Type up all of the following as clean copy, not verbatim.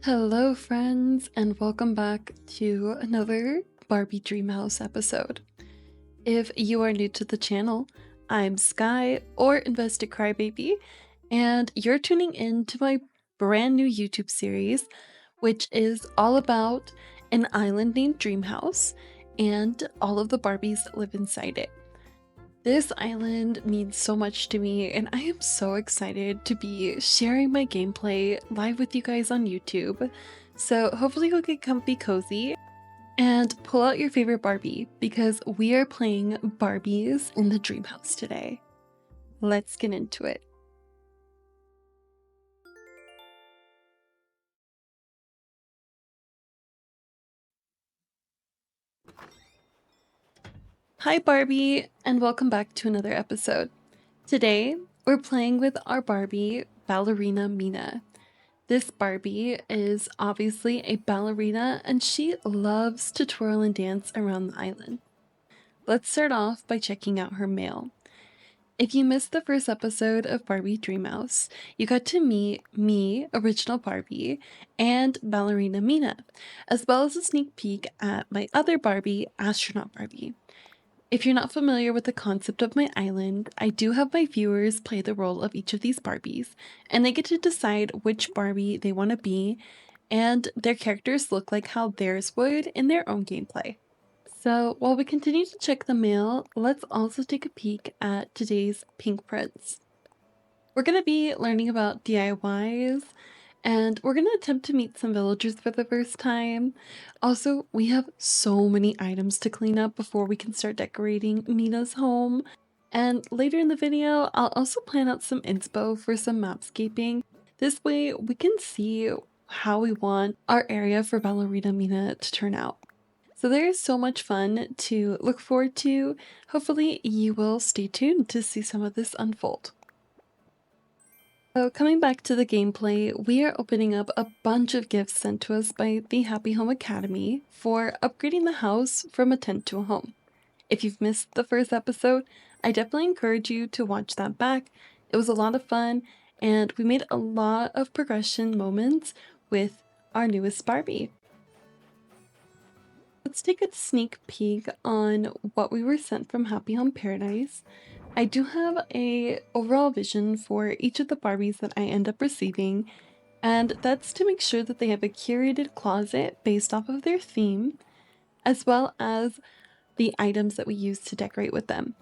Hello friends, and welcome back to another Barbie Dreamhouse episode. If you are new to the channel, I'm Sky or investedcrybaby, and you're tuning in to my brand new YouTube series, which is all about an island named Dreamhouse and all of the Barbies that live inside it. This island means so much to me, and I am so excited to be sharing my gameplay live with you guys on YouTube. So hopefully you'll get comfy cozy and pull out your favorite Barbie because we are playing Barbies in the Dreamhouse today. Let's get into it. Hi Barbie, and welcome back to another episode. Today, we're playing with our Barbie, Ballerina Mina. This Barbie is obviously a ballerina and she loves to twirl and dance around the island. Let's start off by checking out her mail. If you missed the first episode of Barbie Dreamhouse, you got to meet me, original Barbie, and Ballerina Mina, as well as a sneak peek at my other Barbie, Astronaut Barbie. If you're not familiar with the concept of my island, I do have my viewers play the role of each of these Barbies, and they get to decide which Barbie they want to be, and their characters look like how theirs would in their own gameplay. So while we continue to check the mail, let's also take a peek at today's Pinkprints. We're going to be learning about DIYs, and we're going to attempt to meet some villagers for the first time. Also, we have so many items to clean up before we can start decorating Mina's home. And later in the video, I'll also plan out some inspo for some mapscaping. This way we can see how we want our area for Ballerina Mina to turn out. So there is so much fun to look forward to. Hopefully you will stay tuned to see some of this unfold. So coming back to the gameplay, we are opening up a bunch of gifts sent to us by the Happy Home Academy for upgrading the house from a tent to a home. If you've missed the first episode, I definitely encourage you to watch that back. It was a lot of fun, and we made a lot of progression moments with our newest Barbie. Let's take a sneak peek on what we were sent from Happy Home Paradise. I do have a overall vision for each of the Barbies that I end up receiving, and that's to make sure that they have a curated closet based off of their theme, as well as the items that we use to decorate with them.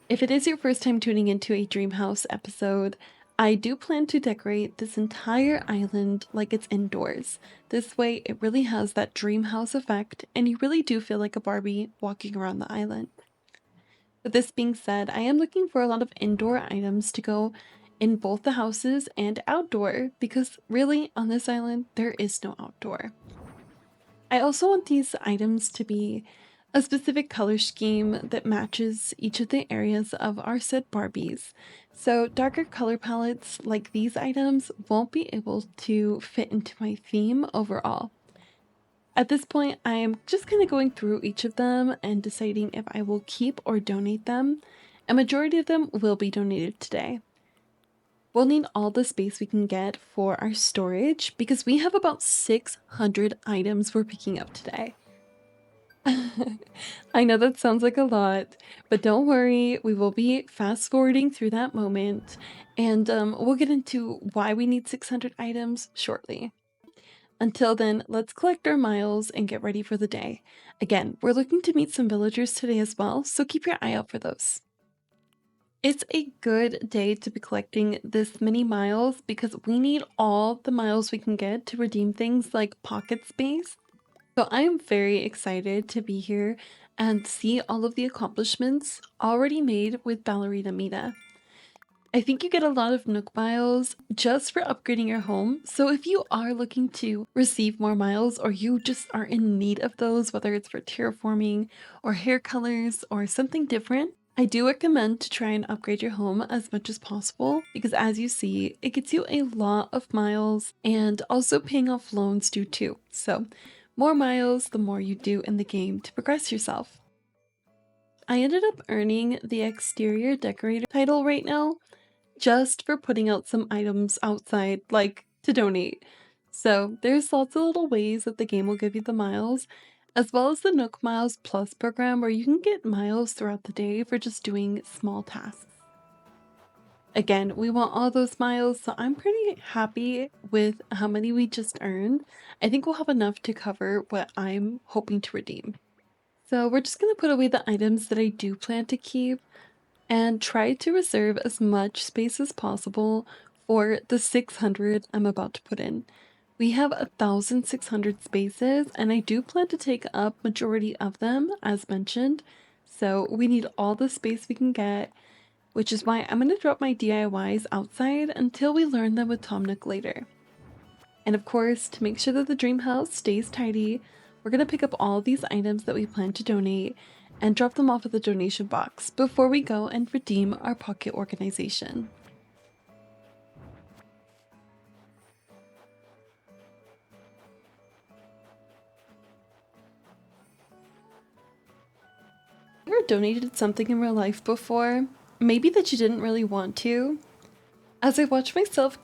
If it is your first time tuning into a Dreamhouse episode, I do plan to decorate this entire island like it's indoors. This way it really has that Dreamhouse effect and you really do feel like a Barbie walking around the island. With this being said, I am looking for a lot of indoor items to go in both the houses and outdoor because really on this island there is no outdoor. I also want these items to be a specific color scheme that matches each of the areas of our said Barbies. So darker color palettes like these items won't be able to fit into my theme overall. At this point, I am just kind of going through each of them and deciding if I will keep or donate them. A majority of them will be donated today. We'll need all the space we can get for our storage because we have about 600 items we're picking up today. I know that sounds like a lot, but don't worry, we will be fast forwarding through that moment, and we'll get into why we need 600 items shortly. Until then, let's collect our miles and get ready for the day. Again, we're looking to meet some villagers today as well, so keep your eye out for those. It's a good day to be collecting this many miles because we need all the miles we can get to redeem things like pocket space. So I am very excited to be here and see all of the accomplishments already made with Ballerina Mina. I think you get a lot of Nook miles just for upgrading your home, so if you are looking to receive more miles or you just are in need of those, whether it's for terraforming or hair colors or something different, I do recommend to try and upgrade your home as much as possible because as you see, it gets you a lot of miles and also paying off loans do too. So more miles, the more you do in the game to progress yourself. I ended up earning the exterior decorator title right now just for putting out some items outside, like to donate. So there's lots of little ways that the game will give you the miles, as well as the Nook Miles Plus program where you can get miles throughout the day for just doing small tasks. Again, we want all those miles, so I'm pretty happy with how many we just earned. I think we'll have enough to cover what I'm hoping to redeem. So we're just going to put away the items that I do plan to keep and try to reserve as much space as possible for the 600 I'm about to put in. We have 1,600 spaces and I do plan to take up majority of them as mentioned. So we need all the space we can get, which is why I'm going to drop my DIYs outside until we learn them with Tom Nook later. And of course, to make sure that the dream house stays tidy, we're going to pick up all these items that we plan to donate and drop them off at the donation box before we go and redeem our pocket organization. Have you ever donated something in real life before? Maybe that you didn't really want to? As I watch myself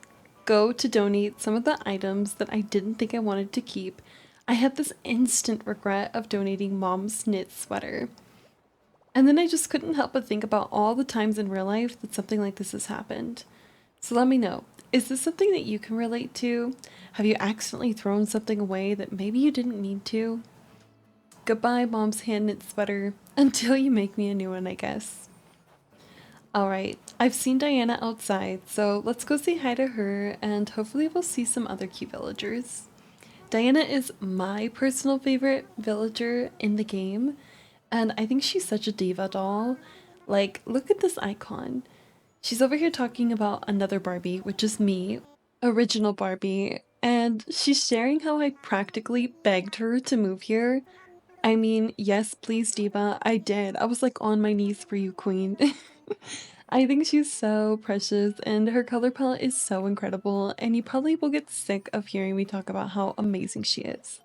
go to donate some of the items that I didn't think I wanted to keep, I had this instant regret of donating Mom's knit sweater. And then I just couldn't help but think about all the times in real life that something like this has happened. So let me know, is this something that you can relate to? Have you accidentally thrown something away that maybe you didn't mean to? Goodbye, Mom's hand knit sweater, until you make me a new one, I guess. Alright, I've seen Diana outside, so let's go say hi to her and hopefully we'll see some other cute villagers. Diana is my personal favorite villager in the game, and I think she's such a diva doll. Like, look at this icon. She's over here talking about another Barbie, which is me, original Barbie, and she's sharing how I practically begged her to move here. I mean, yes, please, diva, I did. I was like on my knees for you, queen. I think she's so precious and her color palette is so incredible, and you probably will get sick of hearing me talk about how amazing she is.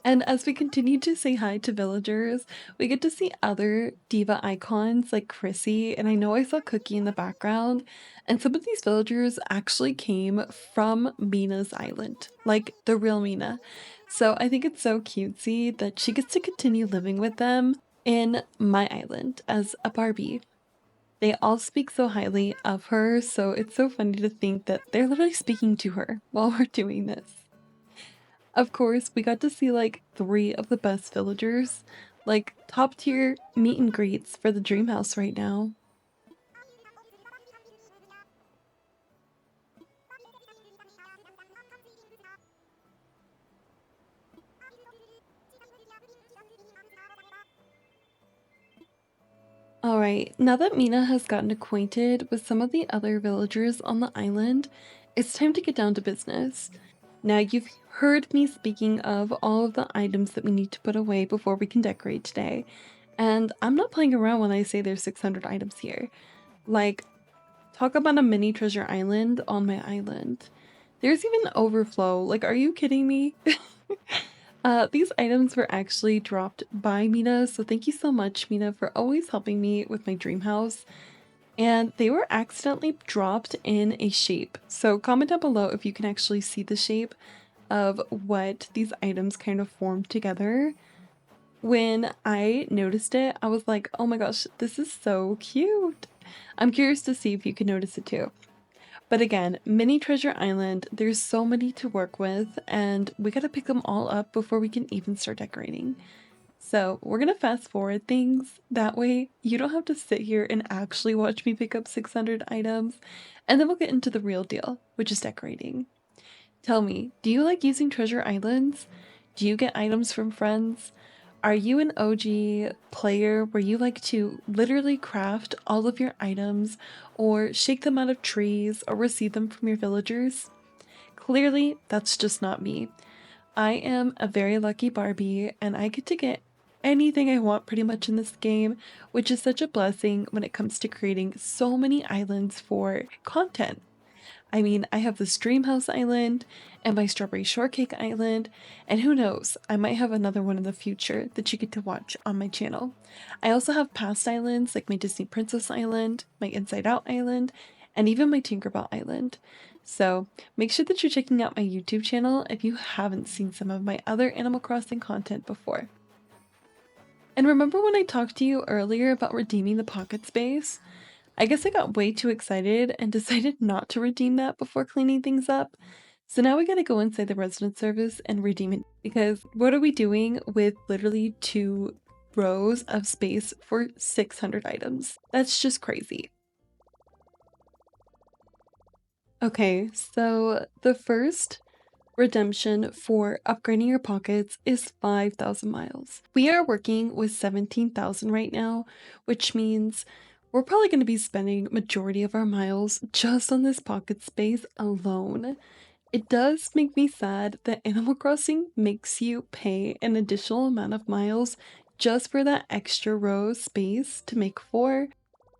And as we continue to say hi to villagers, we get to see other diva icons like Chrissy, and I know I saw Cookie in the background, and some of these villagers actually came from Mina's island, like the real Mina. So I think it's so cutesy that she gets to continue living with them in my island as a Barbie. They all speak so highly of her, so it's so funny to think that they're literally speaking to her while we're doing this. Of course, we got to see like 3 of the best villagers, like top tier meet and greets for the Dreamhouse right now. Alright, now that Mina has gotten acquainted with some of the other villagers on the island, it's time to get down to business. Now you've heard me speaking of all of the items that we need to put away before we can decorate today, and I'm not playing around when I say there's 600 items here. Like, talk about a mini treasure island on my island. There's even overflow, like are you kidding me? These items were actually dropped by Mina, so thank you so much, Mina, for always helping me with my dream house. And they were accidentally dropped in a shape. So comment down below if you can actually see the shape of what these items kind of formed together. When I noticed it, I was like, oh my gosh, this is so cute. I'm curious to see if you can notice it too. But again, mini treasure island, there's so many to work with and we gotta pick them all up before we can even start decorating. So we're gonna fast forward things, that way you don't have to sit here and actually watch me pick up 600 items, and then we'll get into the real deal, which is decorating. Tell me, do you like using treasure islands? Do you get items from friends? Are you an OG player where you like to literally craft all of your items or shake them out of trees or receive them from your villagers? Clearly, that's just not me. I am a very lucky Barbie and I get to get anything I want pretty much in this game, which is such a blessing when it comes to creating so many islands for content. I mean, I have this Dreamhouse island and my Strawberry Shortcake island, and who knows, I might have another one in the future that you get to watch on my channel. I also have past islands like my Disney Princess Island, my Inside Out Island, and even my Tinkerbell Island. So make sure that you're checking out my YouTube channel if you haven't seen some of my other Animal Crossing content before. And remember when I talked to you earlier about redeeming the pocket space? I guess I got way too excited and decided not to redeem that before cleaning things up. So now we gotta go inside the resident service and redeem it, because what are we doing with literally 2 rows of space for 600 items? That's just crazy. Okay, so the first redemption for upgrading your pockets is 5,000 miles. We are working with 17,000 right now, which means we're probably going to be spending majority of our miles just on this pocket space alone. It does make me sad that Animal Crossing makes you pay an additional amount of miles just for that extra row of space to make 4,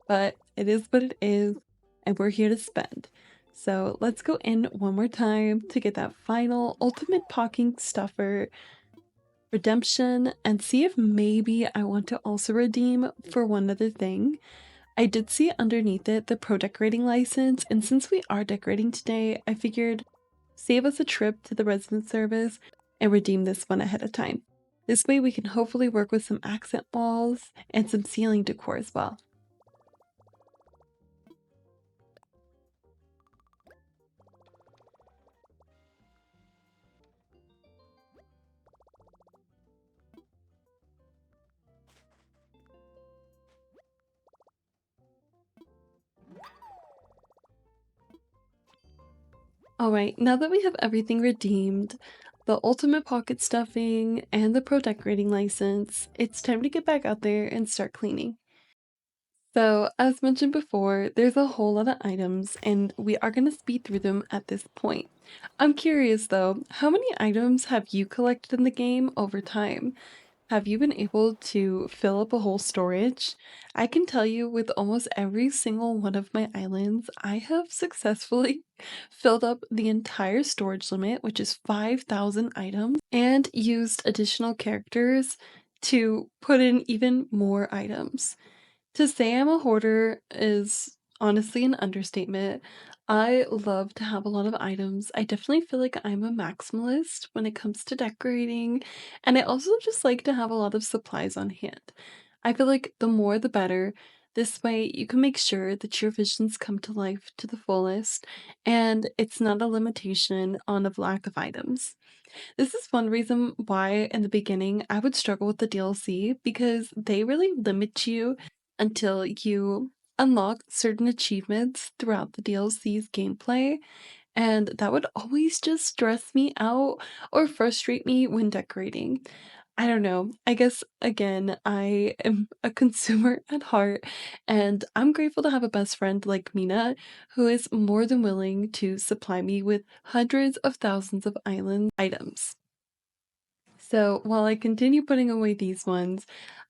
but it is what it is, and we're here to spend. So let's go in one more time to get that final ultimate pocking stuffer redemption and see if maybe I want to also redeem for one other thing. I did see underneath it the pro decorating license, and since we are decorating today, I figured save us a trip to the resident service and redeem this one ahead of time. This way we can hopefully work with some accent walls and some ceiling decor as well. Alright, now that we have everything redeemed, the ultimate pocket stuffing and the pro decorating license, it's time to get back out there and start cleaning. So, as mentioned before, there's a whole lot of items and we are going to speed through them at this point. I'm curious though, how many items have you collected in the game over time? Have you been able to fill up a whole storage? I can tell you with almost every single one of my islands, I have successfully filled up the entire storage limit, which is 5,000 items, and used additional characters to put in even more items. To say I'm a hoarder is honestly an understatement. I love to have a lot of items. I definitely feel like I'm a maximalist when it comes to decorating, and I also just like to have a lot of supplies on hand. I feel like the more the better. This way, you can make sure that your visions come to life to the fullest, and it's not a limitation on a lack of items. This is one reason why in the beginning I would struggle with the DLC, because they really limit you until you unlock certain achievements throughout the DLC's gameplay, and that would always just stress me out or frustrate me when decorating. I don't know. I guess again, I am a consumer at heart, and I'm grateful to have a best friend like Mina who is more than willing to supply me with hundreds of thousands of island items. So while I continue putting away these ones,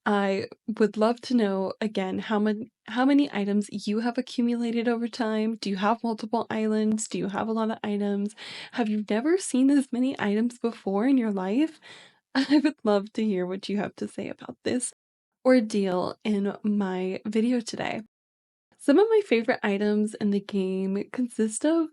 I would love to know again how many items you have accumulated over time. Do you have multiple islands? Do you have a lot of items? Have you never seen this many items before in your life? I would love to hear what you have to say about this ordeal in my video today. Some of my favorite items in the game consist of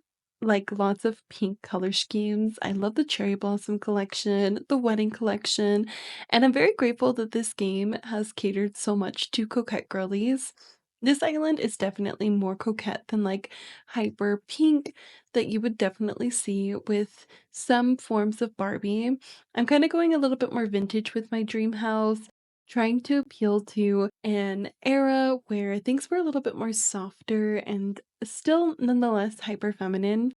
like lots of pink color schemes. I love the cherry blossom collection, the wedding collection, and I'm very grateful that this game has catered so much to coquette girlies. This island is definitely more coquette than like hyper pink that you would definitely see with some forms of Barbie. I'm kind of going a little bit more vintage with my dream house, trying to appeal to an era where things were a little bit more softer and still nonetheless hyper feminine.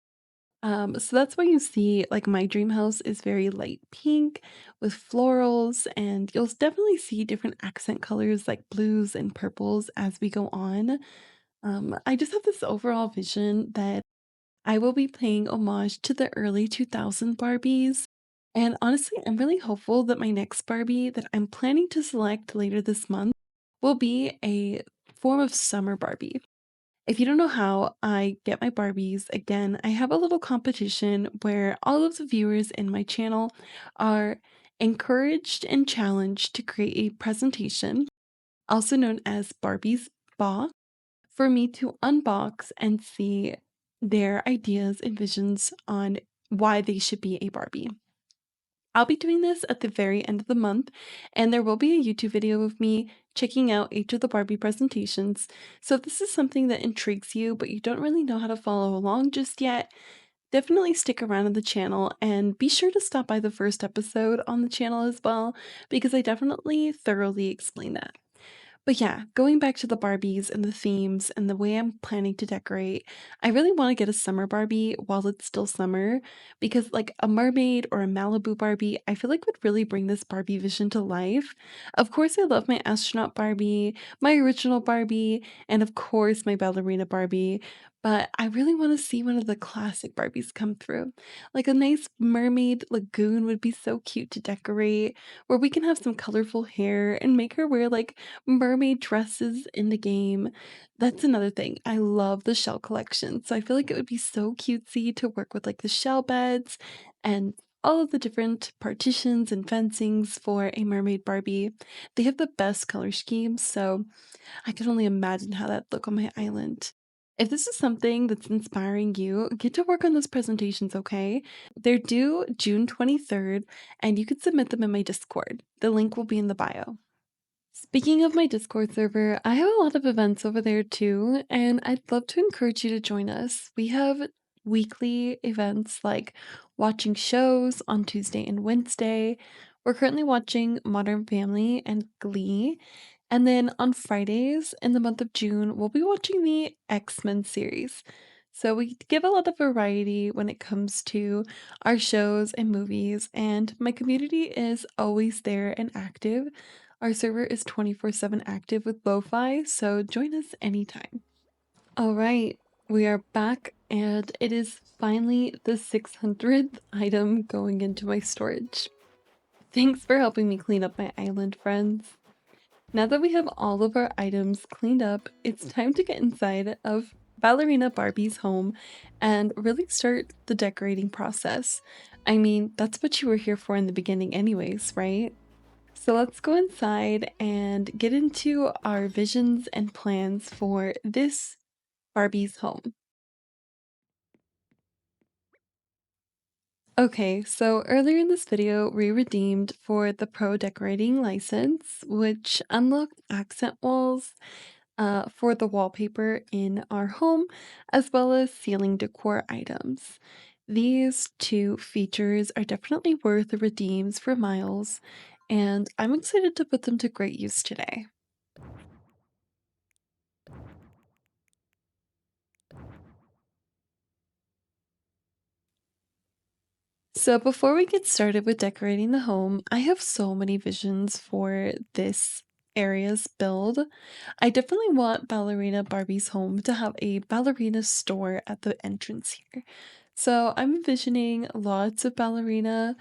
So that's why you see like my dream house is very light pink with florals, and you'll definitely see different accent colors like blues and purples as we go on. I just have this overall vision that I will be paying homage to the early 2000 Barbies. And honestly, I'm really hopeful that my next Barbie that I'm planning to select later this month will be a form of summer Barbie. If you don't know how I get my Barbies, again, I have a little competition where all of the viewers in my channel are encouraged and challenged to create a presentation, also known as Barbie's Box, for me to unbox and see their ideas and visions on why they should be a Barbie. I'll be doing this at the very end of the month, and there will be a YouTube video of me checking out each of the Barbie presentations. So if this is something that intrigues you, but you don't really know how to follow along just yet, definitely stick around on the channel and be sure to stop by the first episode on the channel as well, because I definitely thoroughly explain that. But yeah, going back to the Barbies and the themes and the way I'm planning to decorate, I really want to get a summer Barbie while it's still summer because, like, a mermaid or a Malibu Barbie, I feel like would really bring this Barbie vision to life. Of course, I love my astronaut Barbie, my original Barbie, and of course, my ballerina Barbie. But I really want to see one of the classic Barbies come through. Like a nice mermaid lagoon would be so cute to decorate, where we can have some colorful hair and make her wear like mermaid dresses in the game. That's another thing. I love the shell collection. So I feel like it would be so cutesy to work with like the shell beds and all of the different partitions and fencings for a mermaid Barbie. They have the best color schemes, so I can only imagine how that'd look on my island. If this is something that's inspiring you, get to work on those presentations, okay? They're due June 23rd, and you can submit them in my Discord. The link will be in the bio. Speaking of my Discord server, I have a lot of events over there too, and I'd love to encourage you to join us. We have weekly events like watching shows on Tuesday and Wednesday. We're currently watching Modern Family and Glee. And then on Fridays in the month of June, we'll be watching the X-Men series. So we give a lot of variety when it comes to our shows and movies, and my community is always there and active. Our server is 24/7 active with lo-fi, so join us anytime. All right, we are back, and it is finally the 600th item going into my storage. Thanks for helping me clean up my island, friends. Now that we have all of our items cleaned up, it's time to get inside of Ballerina Barbie's home and really start the decorating process. I mean, that's what you were here for in the beginning anyways, right? So let's go inside and get into our visions and plans for this Barbie's home. Okay, so earlier in this video, we redeemed for the Pro Decorating license, which unlocked accent walls for the wallpaper in our home, as well as ceiling decor items. These two features are definitely worth the redeems for miles, and I'm excited to put them to great use today. So before we get started with decorating the home, I have so many visions for this area's build. I definitely want Ballerina Barbie's home to have a ballerina store at the entrance here. So I'm envisioning lots of ballerina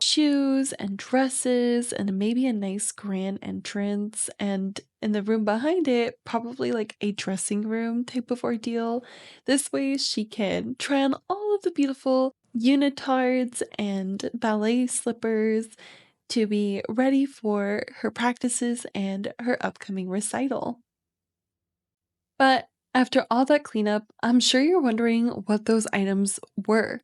shoes and dresses and maybe a nice grand entrance, and in the room behind it probably like a dressing room type of ordeal. This way she can try on all of the beautiful unitards and ballet slippers to be ready for her practices and her upcoming recital. But after all that cleanup, I'm sure you're wondering what those items were.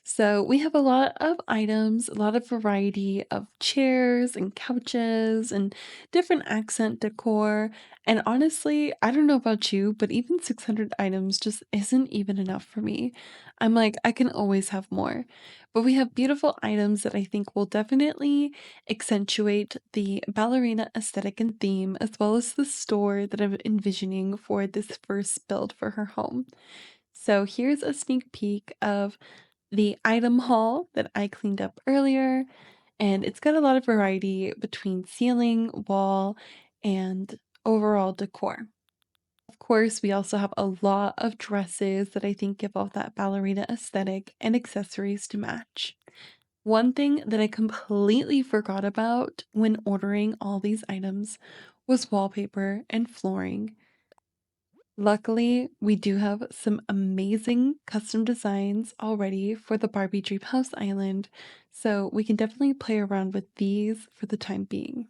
So we have a lot of items, a lot of variety of chairs and couches and different accent decor. And honestly, I don't know about you, but even 600 items just isn't even enough for me. I'm like, I can always have more. But we have beautiful items that I think will definitely accentuate the ballerina aesthetic and theme, as well as the store that I'm envisioning for this first build for her home. So here's a sneak peek of the item haul that I cleaned up earlier, and it's got a lot of variety between ceiling, wall, and overall decor. Of course, we also have a lot of dresses that I think give off that ballerina aesthetic and accessories to match. One thing that I completely forgot about when ordering all these items was wallpaper and flooring. Luckily, we do have some amazing custom designs already for the Barbie Dreamhouse Island, so we can definitely play around with these for the time being.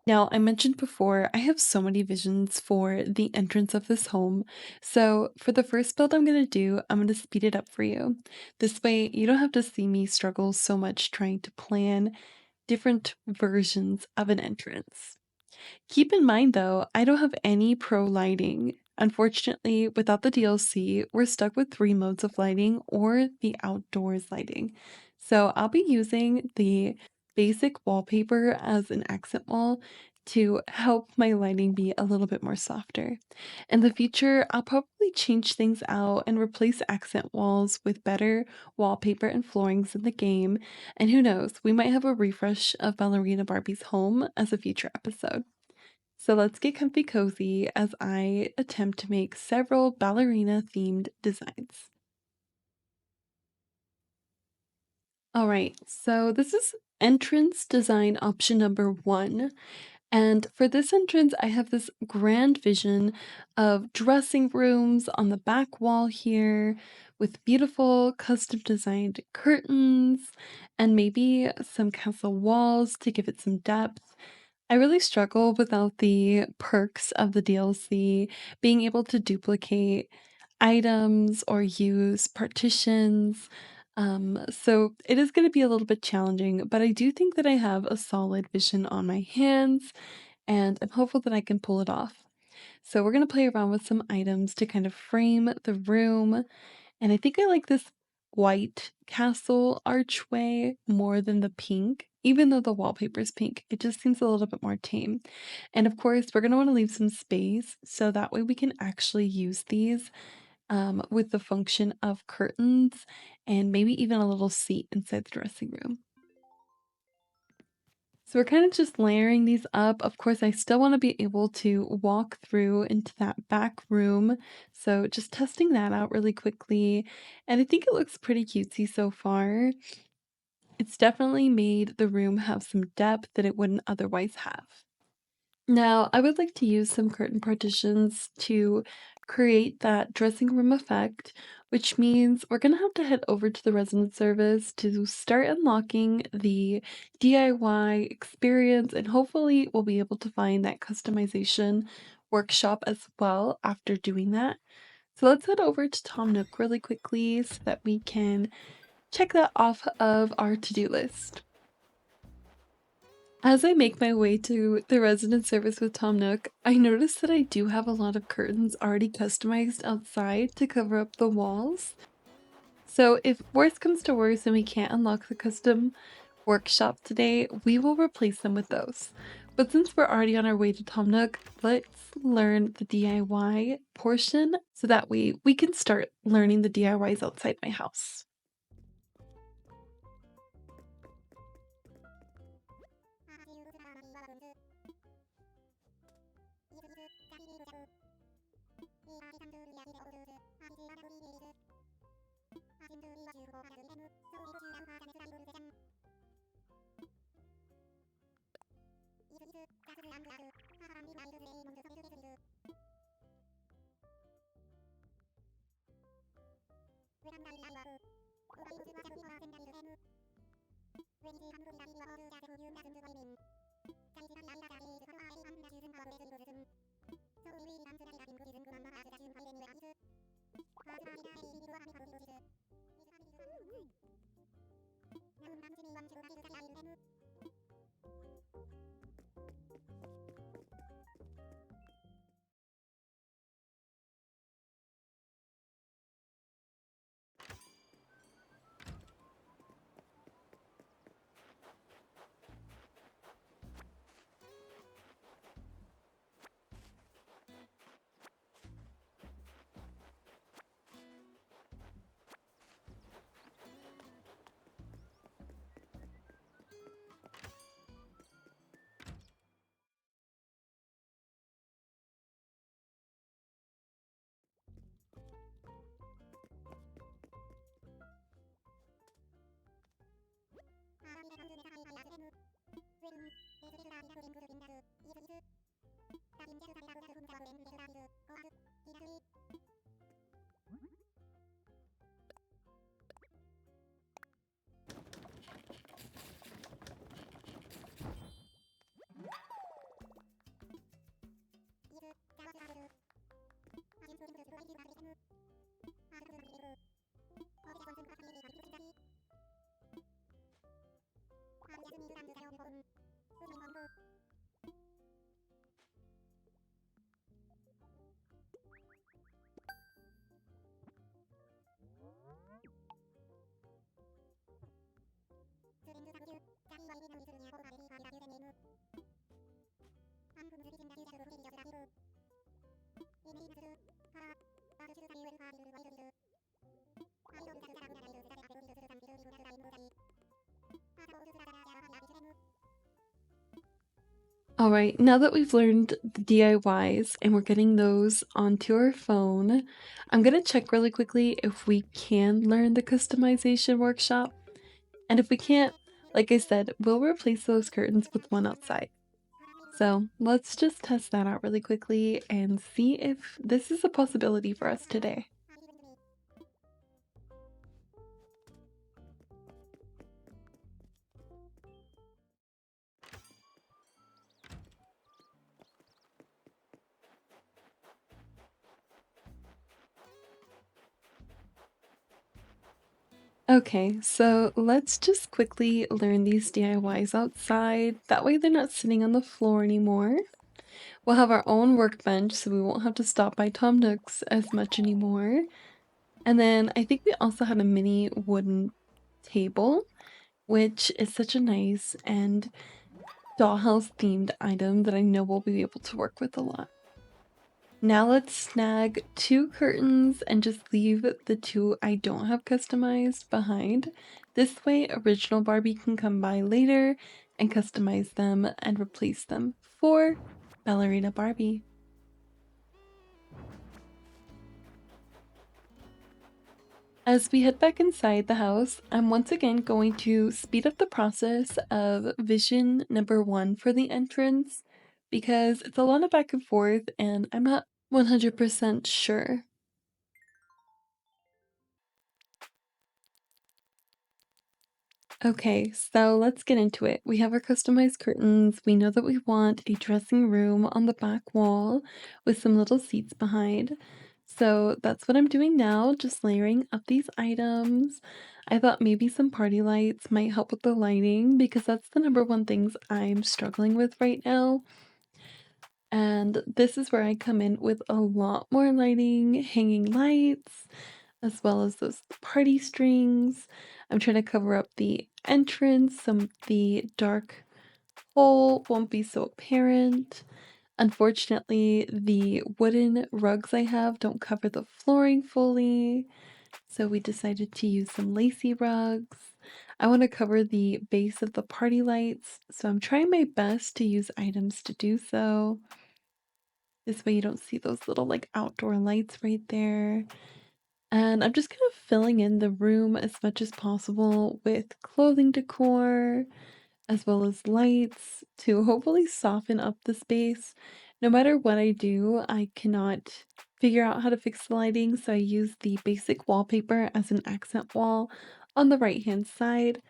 Now, I mentioned before, I have so many visions for the entrance of this home. So, for the first build I'm going to do, I'm going to speed it up for you. This way, you don't have to see me struggle so much trying to plan different versions of an entrance. Keep in mind though, I don't have any pro lighting. Unfortunately, without the DLC, we're stuck with 3 modes of lighting or the outdoors lighting. So I'll be using the basic wallpaper as an accent wall to help my lighting be a little bit more softer. In the future, I'll probably change things out and replace accent walls with better wallpaper and floorings in the game. And who knows, we might have a refresh of Ballerina Barbie's home as a future episode. So let's get comfy cozy as I attempt to make several ballerina themed designs. All right, so this is entrance design option number 1. And for this entrance, I have this grand vision of dressing rooms on the back wall here with beautiful custom designed curtains and maybe some castle walls to give it some depth. I really struggle without the perks of the DLC, being able to duplicate items or use partitions. So it is going to be a little bit challenging, but I do think that I have a solid vision on my hands and I'm hopeful that I can pull it off. So we're going to play around with some items to kind of frame the room. And I think I like this white castle archway more than the pink. Even though the wallpaper is pink, it just seems a little bit more tame. And of course, we're going to want to leave some space so that way we can actually use these with the function of curtains and maybe even a little seat inside the dressing room. So we're kind of just layering these up. Of course, I still want to be able to walk through into that back room. So just testing that out really quickly. And I think it looks pretty cutesy so far. It's definitely made the room have some depth that it wouldn't otherwise have. Now, I would like to use some curtain partitions to create that dressing room effect, which means we're going to have to head over to the resident service to start unlocking the DIY experience, and hopefully we'll be able to find that customization workshop as well after doing that. So let's head over to Tom Nook really quickly so that we can check that off of our to-do list. As I make my way to the resident service with Tom Nook, I notice that I do have a lot of curtains already customized outside to cover up the walls. So if worst comes to worst and we can't unlock the custom workshop today, we will replace them with those. But since we're already on our way to Tom Nook, let's learn the DIY portion so that we can start learning the DIYs outside my house. Alright, now that we've learned the DIYs and we're getting those onto our phone, I'm gonna check really quickly if we can learn the customization workshop. And if we can't, like I said, we'll replace those curtains with one outside. So let's just test that out really quickly and see if this is a possibility for us today. Okay, so let's just quickly learn these DIYs outside. That way they're not sitting on the floor anymore. We'll have our own workbench, so we won't have to stop by Tom Nook's as much anymore. And then I think we also had a mini wooden table, which is such a nice and dollhouse themed item that I know we'll be able to work with a lot. Now let's snag 2 curtains and just leave the 2 I don't have customized behind. This way original Barbie can come by later and customize them and replace them for Ballerina Barbie. As we head back inside the house, I'm once again going to speed up the process of vision number 1 for the entrance because it's a lot of back and forth and I'm not 100% sure. Okay, so let's get into it. We have our customized curtains. We know that we want a dressing room on the back wall with some little seats behind. So that's what I'm doing now, just layering up these items. I thought maybe some party lights might help with the lighting because that's the number one things I'm struggling with right now. And this is where I come in with a lot more lighting, hanging lights, as well as those party strings. I'm trying to cover up the entrance, some of the dark hole won't be so apparent. Unfortunately, the wooden rugs I have don't cover the flooring fully, so we decided to use some lacy rugs. I want to cover the base of the party lights, so I'm trying my best to use items to do so. This way you don't see those little like outdoor lights right there. And I'm just kind of filling in the room as much as possible with clothing decor, as well as lights to hopefully soften up the space. No matter what I do, I cannot figure out how to fix the lighting, so I use the basic wallpaper as an accent wall on the right hand side,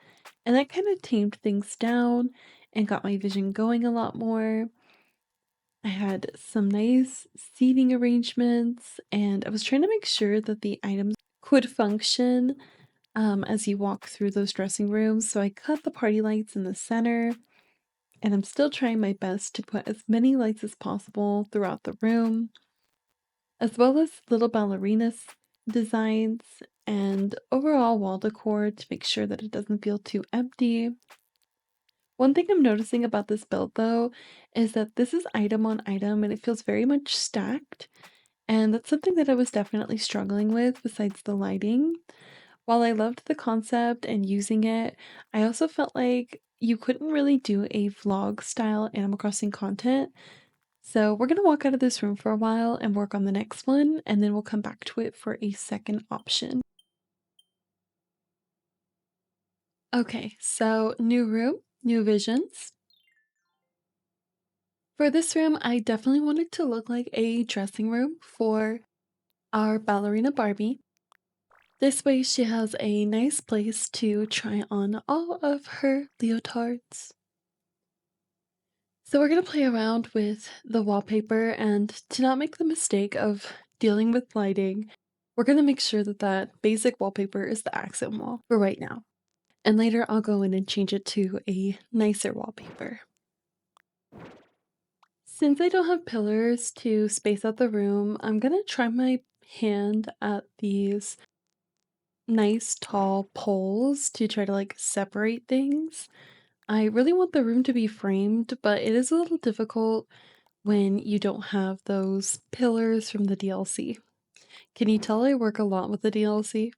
and that kind of tamed things down and got my vision going a lot more. I had some nice seating arrangements, and I was trying to make sure that the items could function as you walk through those dressing rooms. So I cut the party lights in the center, and I'm still trying my best to put as many lights as possible throughout the room, as well as little ballerinas designs and overall wall decor to make sure that it doesn't feel too empty. One thing I'm noticing about this build though is that this is item on item and it feels very much stacked. And that's something that I was definitely struggling with besides the lighting. While I loved the concept and using it, I also felt like you couldn't really do a vlog style Animal Crossing content. So we're going to walk out of this room for a while and work on the next one, and then we'll come back to it for a second option. Okay, so new room, new visions. For this room, I definitely want it to look like a dressing room for our ballerina Barbie. This way she has a nice place to try on all of her leotards. So we're going to play around with the wallpaper, and to not make the mistake of dealing with lighting, we're going to make sure that that basic wallpaper is the accent wall for right now. And later I'll go in and change it to a nicer wallpaper. Since I don't have pillars to space out the room, I'm going to try my hand at these nice tall poles to try to like separate things. I really want the room to be framed, but it is a little difficult when you don't have those pillars from the DLC. Can you tell I work a lot with the DLC?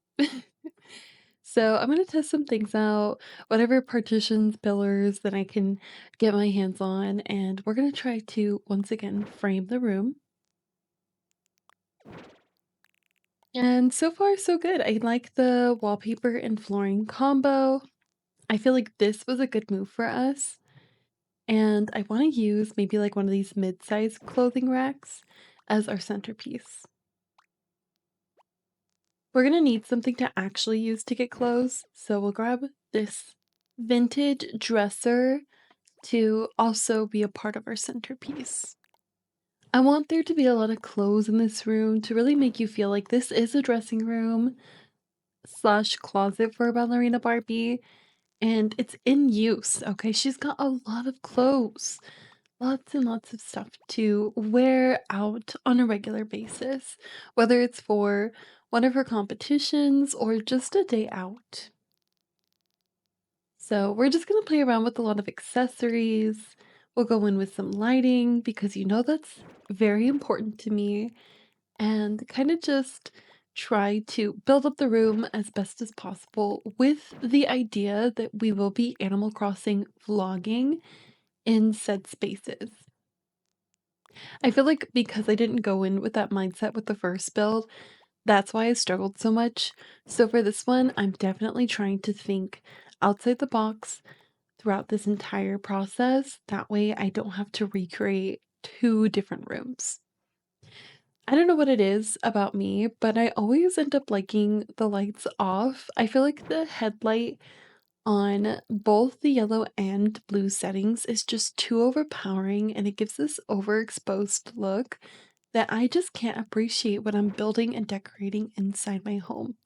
So I'm going to test some things out, whatever partitions, pillars that I can get my hands on, and we're going to try to once again frame the room. And so far so good. I like the wallpaper and flooring combo. I feel like this was a good move for us. And I want to use maybe like one of these mid-sized clothing racks as our centerpiece. We're gonna need something to actually use to get clothes, so we'll grab this vintage dresser to also be a part of our centerpiece. I want there to be a lot of clothes in this room to really make you feel like this is a dressing room slash closet for Ballerina Barbie, and it's in use, okay? She's got a lot of clothes. Lots and lots of stuff to wear out on a regular basis, whether it's for one of her competitions or just a day out. So we're just going to play around with a lot of accessories. We'll go in with some lighting because you know that's very important to me, and kind of just try to build up the room as best as possible with the idea that we will be Animal Crossing vlogging in said spaces. I feel like because I didn't go in with that mindset with the first build, that's why I struggled so much. So for this one, I'm definitely trying to think outside the box throughout this entire process. That way I don't have to recreate two different rooms. I don't know what it is about me, but I always end up liking the lights off. I feel like the headlight on both the yellow and blue settings is just too overpowering, and it gives this overexposed look that I just can't appreciate when I'm building and decorating inside my home.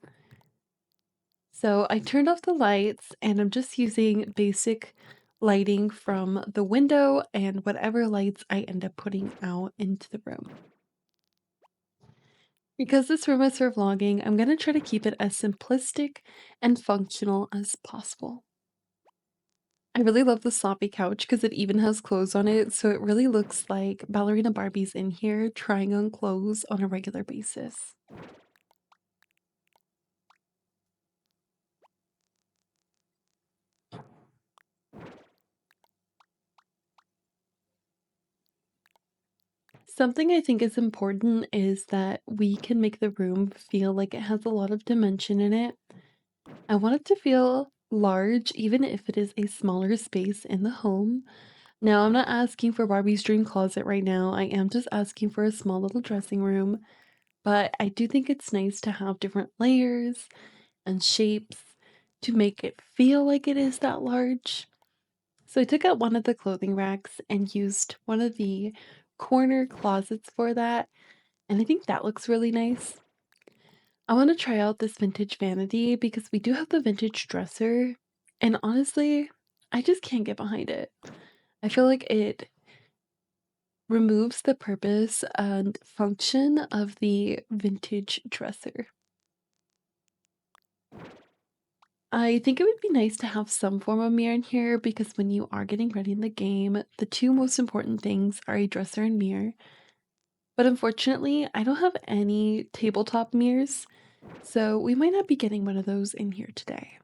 So I turned off the lights and I'm just using basic lighting from the window and whatever lights I end up putting out into the room. Because this room is for vlogging, I'm going to try to keep it as simplistic and functional as possible. I really love the sloppy couch because it even has clothes on it, so it really looks like Ballerina Barbie's in here trying on clothes on a regular basis. Something I think is important is that we can make the room feel like it has a lot of dimension in it. I want it to feel large, even if it is a smaller space in the home. Now, I'm not asking for Barbie's dream closet right now. I am just asking for a small little dressing room, but I do think it's nice to have different layers and shapes to make it feel like it is that large. So I took out one of the clothing racks and used one of the corner closets for that, and I think that looks really nice. I want to try out this vintage vanity because we do have the vintage dresser, and honestly, I just can't get behind it. I feel like it removes the purpose and function of the vintage dresser. I think it would be nice to have some form of mirror in here because when you are getting ready in the game, the two most important things are a dresser and mirror. But unfortunately, I don't have any tabletop mirrors, so we might not be getting one of those in here today.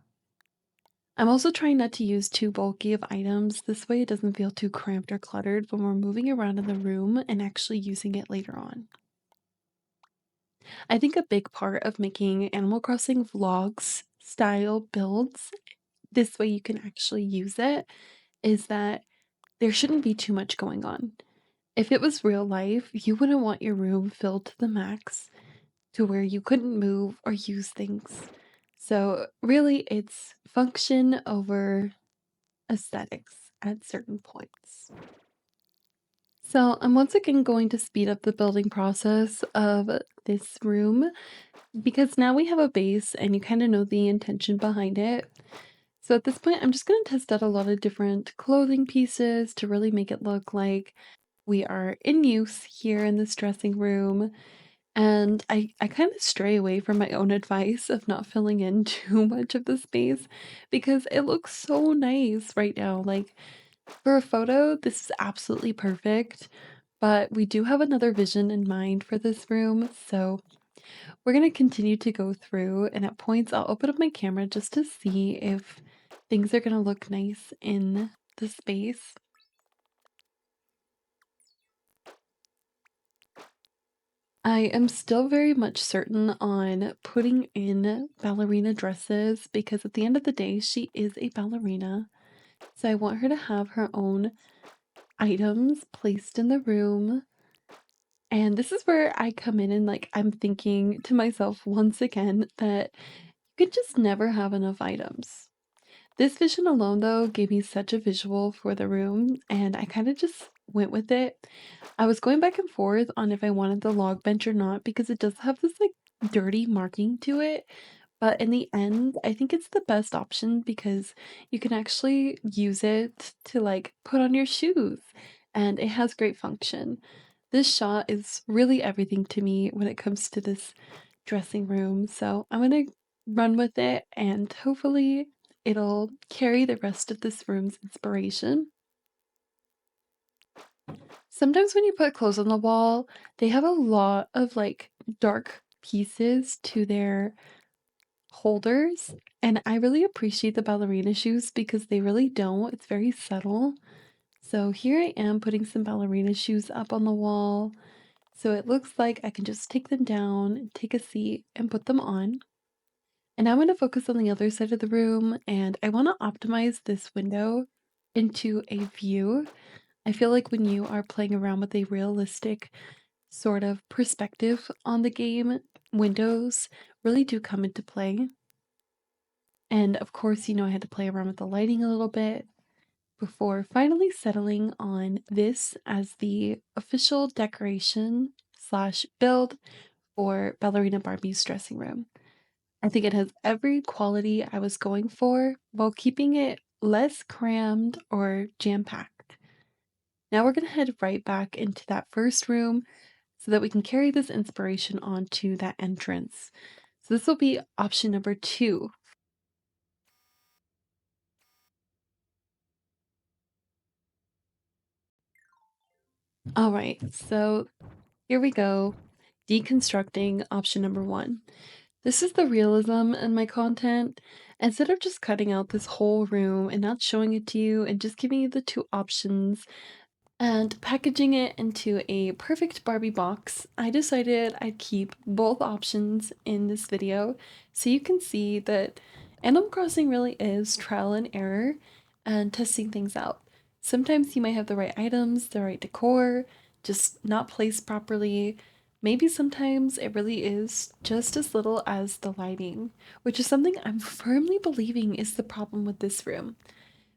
I'm also trying not to use too bulky of items. This way it doesn't feel too cramped or cluttered when we're moving around in the room and actually using it later on. I think a big part of making Animal Crossing vlogs style builds, this way you can actually use it, is that there shouldn't be too much going on. If it was real life, you wouldn't want your room filled to the max to where you couldn't move or use things. So really it's function over aesthetics at certain points. So I'm once again going to speed up the building process of this room because now we have a base and you kind of know the intention behind it. So at this point, I'm just going to test out a lot of different clothing pieces to really make it look like we are in use here in this dressing room. And I kind of stray away from my own advice of not filling in too much of the space because it looks so nice right now. Like for a photo, this is absolutely perfect. but we do have another vision in mind for this room, so we're going to continue to go through, and at points I'll open up my camera just to see if things are going to look nice in the space. I am still very much certain on putting in ballerina dresses because at the end of the day, she is a ballerina. So I want her to have her own items placed in the room. And this is where I come in and like I'm thinking to myself once again that you could just never have enough items. This vision alone, though, gave me such a visual for the room, and I kind of just went with it. I was going back and forth on if I wanted the log bench or not because it does have this like dirty marking to it. But in the end, I think it's the best option because you can actually use it to like put on your shoes and it has great function. This shot is really everything to me when it comes to this dressing room. So I'm going to run with it and hopefully it'll carry the rest of this room's inspiration. Sometimes when you put clothes on the wall, they have a lot of like dark pieces to their holders, and I really appreciate the ballerina shoes because they really don't. It's very subtle. So here I am putting some ballerina shoes up on the wall. So it looks like I can just take them down, take a seat, and put them on. And now I'm going to focus on the other side of the room, and I want to optimize this window into a view. I feel like when you are playing around with a realistic sort of perspective on the game, windows really do come into play. And of course, I had to play around with the lighting a little bit before finally settling on this as the official decoration slash build for Ballerina Barbie's dressing room. I think it has every quality I was going for while keeping it less crammed or jam-packed. Now we're going to head right back into that first room so that we can carry this inspiration onto that entrance. So this will be option number 2. All right, so here we go. Deconstructing option number 1. This is the realism in my content. Instead of just cutting out this whole room and not showing it to you and just giving you the 2 options and packaging it into a perfect Barbie box, I decided I'd keep both options in this video so you can see that Animal Crossing really is trial and error and testing things out. Sometimes you might have the right items, the right decor, just not placed properly. Maybe sometimes it really is just as little as the lighting, which is something I'm firmly believing is the problem with this room.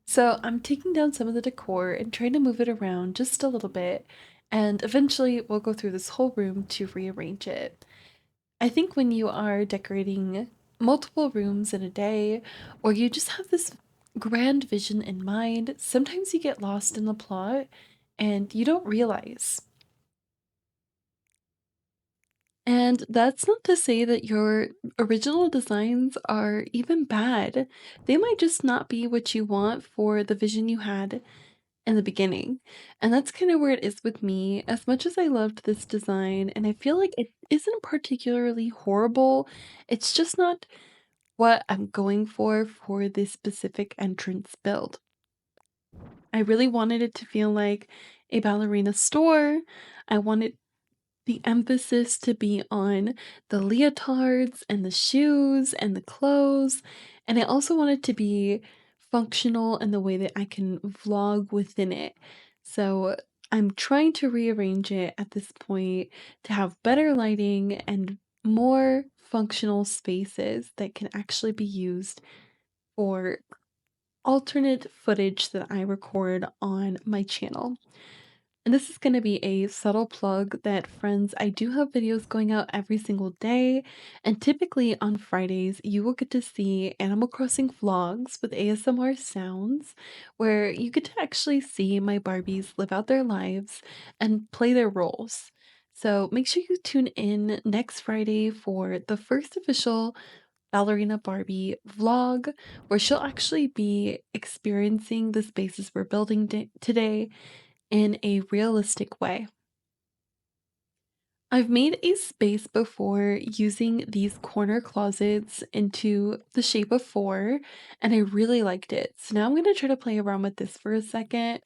So I'm taking down some of the decor and trying to move it around just a little bit, and eventually we'll go through this whole room to rearrange it. I think when you are decorating multiple rooms in a day, or you just have this grand vision in mind, sometimes you get lost in the plot and you don't realize. And that's not to say that your original designs are even bad. They might just not be what you want for the vision you had in the beginning. And that's kind of where it is with me. As much as I loved this design, and I feel like it isn't particularly horrible, it's just not what I'm going for this specific entrance build. I really wanted it to feel like a ballerina store. I wanted the emphasis to be on the leotards and the shoes and the clothes. And I also want it to be functional in the way that I can vlog within it. So I'm trying to rearrange it at this point to have better lighting and more functional spaces that can actually be used for alternate footage that I record on my channel. And this is going to be a subtle plug that, friends, I do have videos going out every single day, and typically on Fridays you will get to see Animal Crossing vlogs with ASMR sounds, where you get to actually see my Barbies live out their lives and play their roles. So make sure you tune in next Friday for the first official Ballerina Barbie vlog, where she'll actually be experiencing the spaces we're building today in a realistic way. I've made a space before using these corner closets into the shape of four, and I really liked it. So now I'm going to try to play around with this for a second.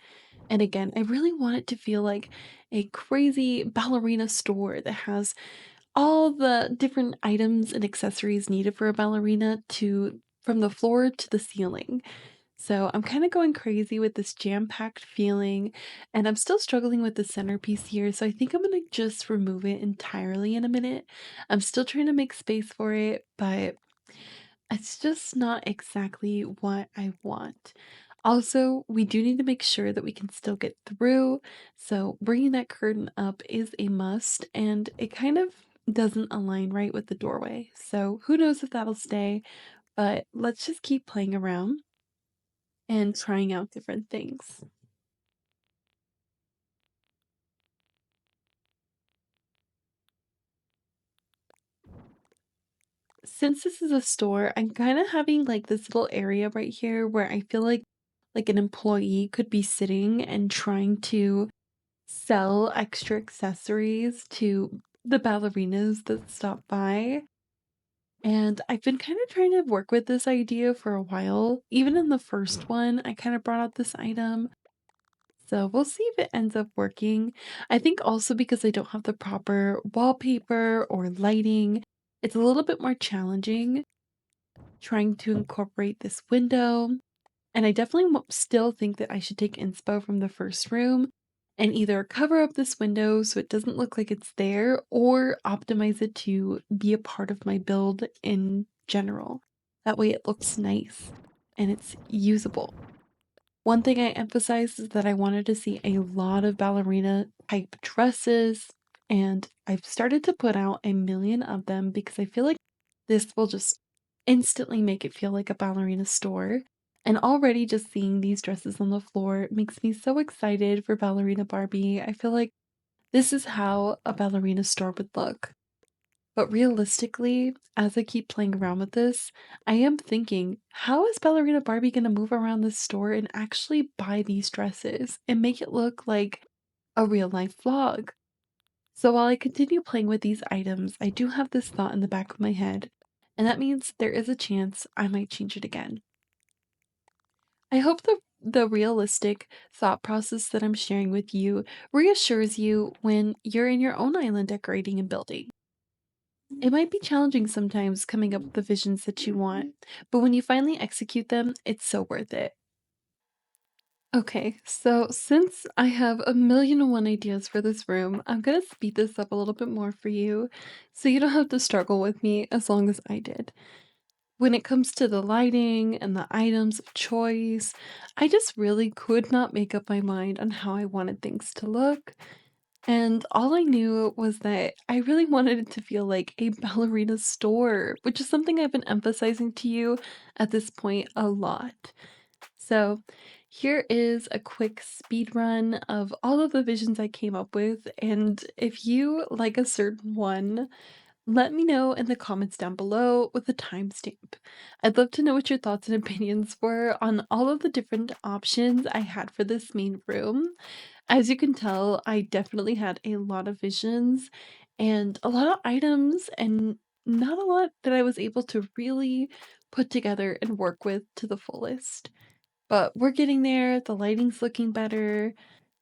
And again, I really want it to feel like a crazy ballerina store that has all the different items and accessories needed for a ballerina to from the floor to the ceiling. So I'm kind of going crazy with this jam-packed feeling, and I'm still struggling with the centerpiece here. So I think I'm gonna just remove it entirely in a minute. I'm still trying to make space for it, but it's just not exactly what I want. Also, we do need to make sure that we can still get through. So bringing that curtain up is a must, and it kind of doesn't align right with the doorway. So who knows if that'll stay, but let's just keep playing around and trying out different things. Since this is a store, I'm kind of having like this little area right here where I feel like an employee could be sitting and trying to sell extra accessories to the ballerinas that stop by. And I've been kind of trying to work with this idea for a while. Even in the first one, I kind of brought out this item. So we'll see if it ends up working. I think also because I don't have the proper wallpaper or lighting, it's a little bit more challenging trying to incorporate this window. And I definitely still think that I should take inspo from the first room and either cover up this window so it doesn't look like it's there or optimize it to be a part of my build in general. That way it looks nice and it's usable. One thing I emphasized is that I wanted to see a lot of ballerina type dresses, and I've started to put out a million of them because I feel like this will just instantly make it feel like a ballerina store. And already just seeing these dresses on the floor makes me so excited for Ballerina Barbie. I feel like this is how a ballerina store would look. But realistically, as I keep playing around with this, I am thinking, how is Ballerina Barbie going to move around this store and actually buy these dresses and make it look like a real life vlog? So while I continue playing with these items, I do have this thought in the back of my head, and that means there is a chance I might change it again. I hope the realistic thought process that I'm sharing with you reassures you when you're in your own island decorating and building. It might be challenging sometimes coming up with the visions that you want, but when you finally execute them, it's so worth it. Okay, so since I have a million and one ideas for this room, I'm gonna speed this up a little bit more for you so you don't have to struggle with me as long as I did. When it comes to the lighting and the items of choice, I just really could not make up my mind on how I wanted things to look. And all I knew was that I really wanted it to feel like a ballerina store, which is something I've been emphasizing to you at this point a lot. So, here is a quick speed run of all of the visions I came up with. And if you like a certain one, let me know in the comments down below with a timestamp. I'd love to know what your thoughts and opinions were on all of the different options I had for this main room. As you can tell, I definitely had a lot of visions and a lot of items, and not a lot that I was able to really put together and work with to the fullest. But we're getting there, the lighting's looking better,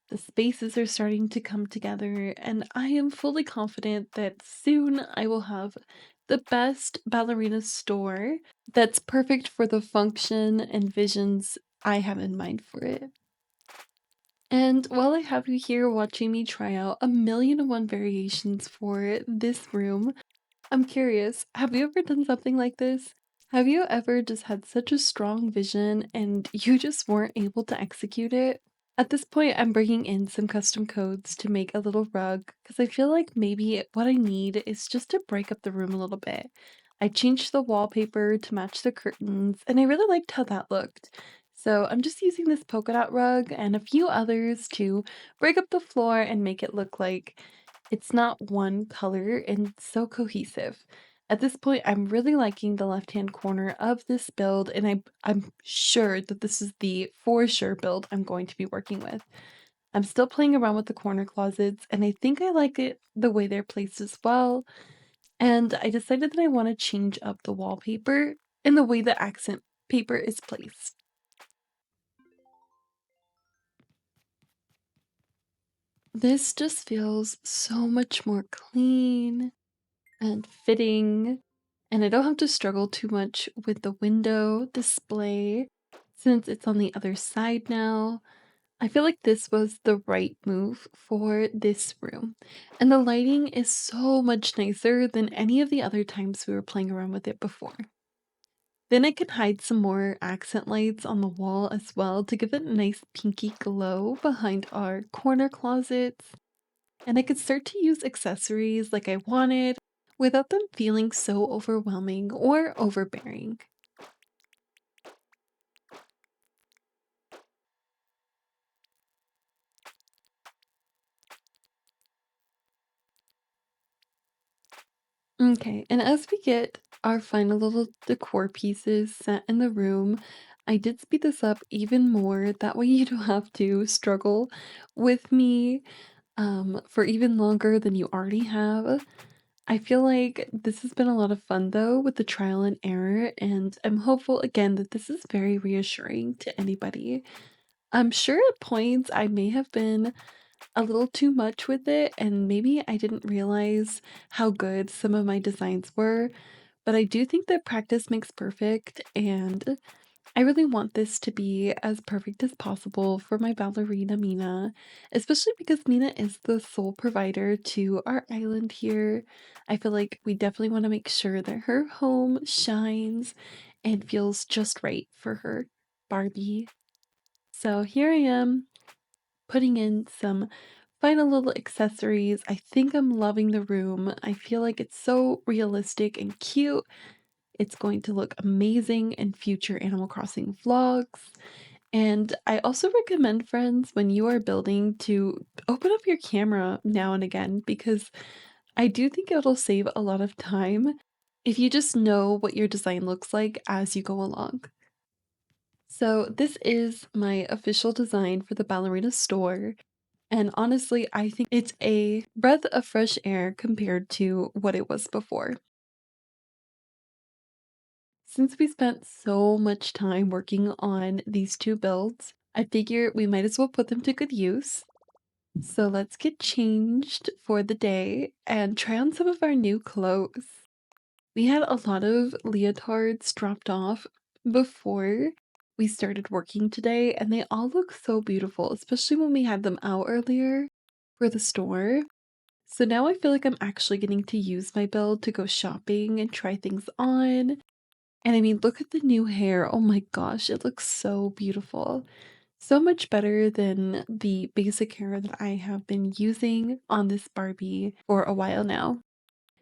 the spaces are starting to come together, and I am fully confident that soon I will have the best ballerina store that's perfect for the function and visions I have in mind for it. And while I have you here watching me try out a million and one variations for this room, I'm curious, have you ever done something like this? Have you ever just had such a strong vision and you just weren't able to execute it? At this point, I'm bringing in some custom codes to make a little rug because I feel like maybe what I need is just to break up the room a little bit. I changed the wallpaper to match the curtains, and I really liked how that looked. So I'm just using this polka dot rug and a few others to break up the floor and make it look like it's not one color and so cohesive. At this point, I'm really liking the left-hand corner of this build, and I'm sure that this is the for sure build I'm going to be working with. I'm still playing around with the corner closets, and I think I like it the way they're placed as well. And I decided that I want to change up the wallpaper and the way the accent paper is placed. This just feels so much more clean and fitting, and I don't have to struggle too much with the window display since it's on the other side now. I feel like this was the right move for this room, and the lighting is so much nicer than any of the other times we were playing around with it before. Then I can hide some more accent lights on the wall as well to give it a nice pinky glow behind our corner closets. And I could start to use accessories like I wanted without them feeling so overwhelming or overbearing. Okay, and as we get our final little decor pieces set in the room, I did speed this up even more. That way you don't have to struggle with me for even longer than you already have. I feel like this has been a lot of fun though with the trial and error, and I'm hopeful again that this is very reassuring to anybody. I'm sure at points I may have been a little too much with it, and maybe I didn't realize how good some of my designs were, but I do think that practice makes perfect, and I really want this to be as perfect as possible for my ballerina Mina, especially because Mina is the sole provider to our island here. I feel like we definitely want to make sure that her home shines and feels just right for her Barbie. So here I am putting in some final little accessories. I think I'm loving the room. I feel like it's so realistic and cute. It's going to look amazing in future Animal Crossing vlogs. And I also recommend, friends, when you are building to open up your camera now and again because I do think it'll save a lot of time if you just know what your design looks like as you go along. So this is my official design for the Ballerina store. And honestly, I think it's a breath of fresh air compared to what it was before. Since we spent so much time working on these two builds, I figure we might as well put them to good use. So let's get changed for the day and try on some of our new clothes. We had a lot of leotards dropped off before we started working today, and they all look so beautiful, especially when we had them out earlier for the store. So now I feel like I'm actually getting to use my build to go shopping and try things on. And I mean, look at the new hair. Oh my gosh, it looks so beautiful. So much better than the basic hair that I have been using on this Barbie for a while now.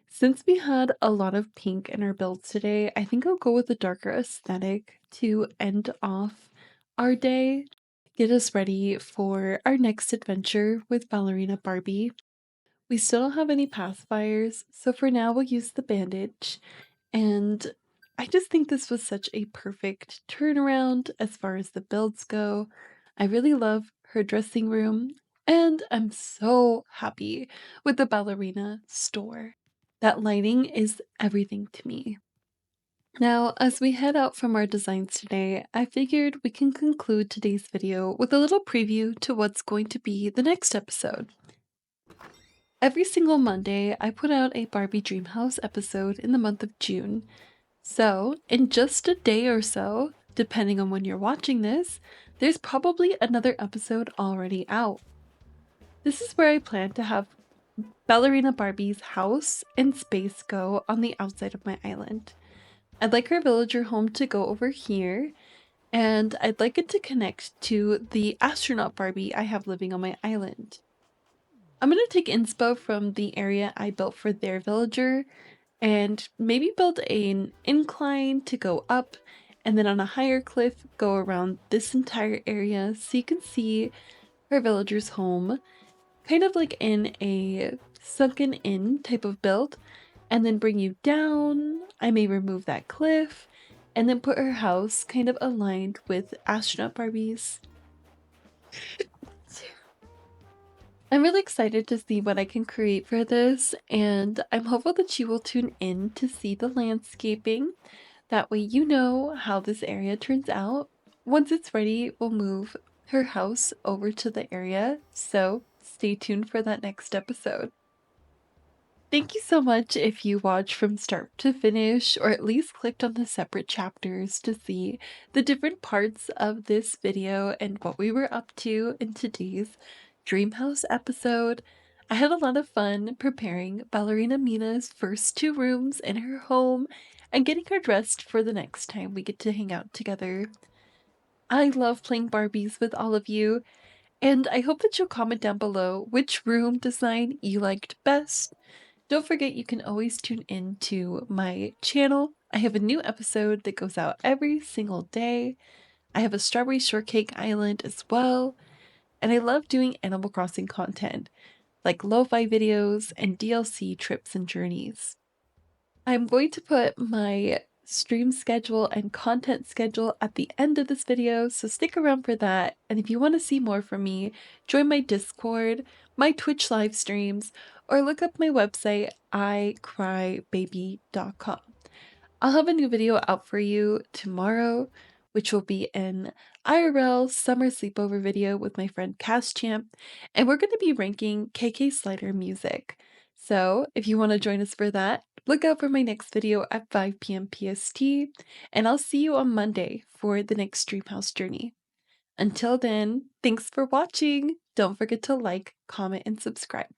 Since we had a lot of pink in our builds today, I think I'll go with a darker aesthetic to end off our day, get us ready for our next adventure with Ballerina Barbie. We still don't have any pacifiers, so for now we'll use the bandage. And I just think this was such a perfect turnaround as far as the builds go. I really love her dressing room, and I'm so happy with the ballerina store. That lighting is everything to me. Now, as we head out from our designs today, I figured we can conclude today's video with a little preview to what's going to be the next episode. Every single Monday, I put out a Barbie Dreamhouse episode in the month of June. So, in just a day or so, depending on when you're watching this, there's probably another episode already out. This is where I plan to have Ballerina Barbie's house and space go on the outside of my island. I'd like her villager home to go over here, and I'd like it to connect to the astronaut Barbie I have living on my island. I'm going to take inspo from the area I built for their villager and maybe build an incline to go up and then on a higher cliff go around this entire area so you can see her villager's home, kind of like in a sunken in type of build, and then bring you down. I may remove that cliff and then put her house kind of aligned with astronaut Barbie's. I'm really excited to see what I can create for this, and I'm hopeful that you will tune in to see the landscaping. That way you know how this area turns out. Once it's ready, we'll move her house over to the area, so stay tuned for that next episode. Thank you so much if you watched from start to finish, or at least clicked on the separate chapters to see the different parts of this video and what we were up to in today's Dreamhouse episode. I had a lot of fun preparing Ballerina Mina's first 2 rooms in her home and getting her dressed for the next time we get to hang out together. I love playing Barbies with all of you, and I hope that you'll comment down below which room design you liked best. Don't forget you can always tune in to my channel. I have a new episode that goes out every single day. I have a Strawberry Shortcake Island as well. And I love doing Animal Crossing content, like lo-fi videos and DLC trips and journeys. I'm going to put my stream schedule and content schedule at the end of this video, so stick around for that. And if you want to see more from me, join my Discord, my Twitch live streams, or look up my website, 𝐬𝐤𝐚𝐥.com. I'll have a new video out for you tomorrow, which will be an IRL summer sleepover video with my friend CastChamp, and we're going to be ranking KK Slider music. So if you want to join us for that, look out for my next video at 5 p.m. PST, and I'll see you on Monday for the next Dreamhouse journey. Until then, thanks for watching! Don't forget to like, comment, and subscribe.